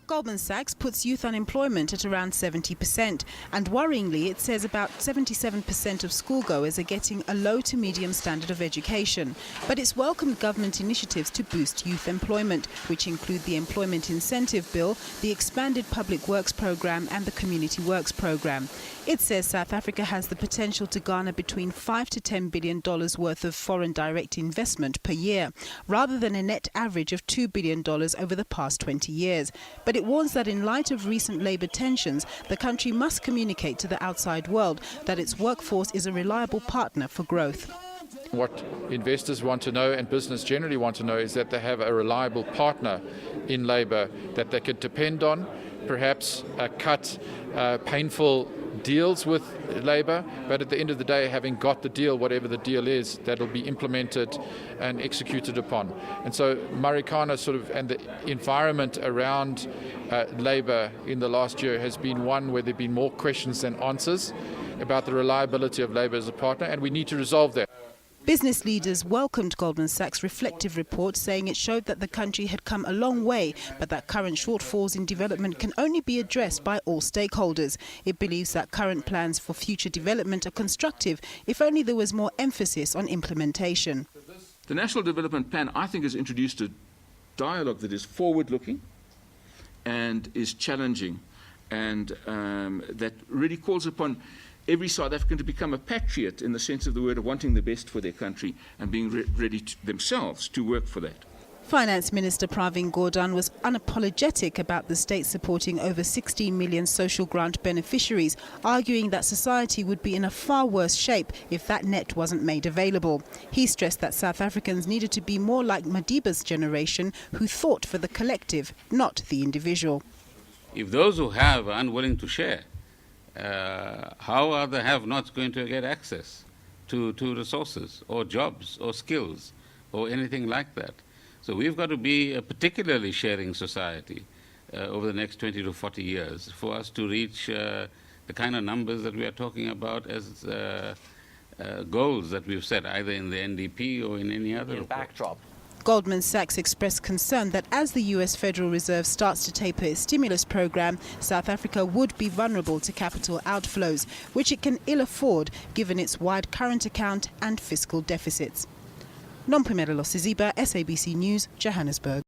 Goldman Sachs puts youth unemployment at around 70%, and worryingly it says about 77% of schoolgoers are getting a low to medium standard of education. But it's welcomed government initiatives to boost youth employment, which include the Employment Incentive Bill, the expanded Public Works Programme and the Community Works Programme. It says South Africa has the potential to garner between $5 to $10 billion worth of foreign direct investment per year, rather than a net average of $2 billion over the past 20 years. But it warns that in light of recent labour tensions, the country must communicate to the outside world that its workforce is a reliable partner for growth. What investors want to know and business generally want to know is that they have a reliable partner in labour that they could depend on, perhaps cut painful deals with labour, but at the end of the day, having got the deal, whatever the deal is, that'll be implemented and executed upon. And so Marikana and the environment around labour in the last year has been one where there have been more questions than answers about the reliability of labour as a partner, and we need to resolve that. Business leaders welcomed Goldman Sachs' reflective report, saying it showed that the country had come a long way, but that current shortfalls in development can only be addressed by all stakeholders. It believes that current plans for future development are constructive, if only there was more emphasis on implementation. The National Development Plan, I think, has introduced a dialogue that is forward-looking and is challenging, and that really calls upon every South African to become a patriot in the sense of the word, of wanting the best for their country and being ready themselves to work for that. Finance Minister Pravin Gordhan was unapologetic about the state supporting over 16 million social grant beneficiaries, arguing that society would be in a far worse shape if that net wasn't made available. He stressed that South Africans needed to be more like Madiba's generation, who thought for the collective, not the individual. If those who have are unwilling to share, how are the have-nots going to get access to resources or jobs or skills or anything like that? So we've got to be a particularly sharing society over the next 20 to 40 years for us to reach the kind of numbers that we are talking about as goals that we've set either in the NDP or in any other backdrop. Goldman Sachs expressed concern that as the US Federal Reserve starts to taper its stimulus program, South Africa would be vulnerable to capital outflows, which it can ill afford given its wide current account and fiscal deficits. Nompumelelo Siziba, SABC News, Johannesburg.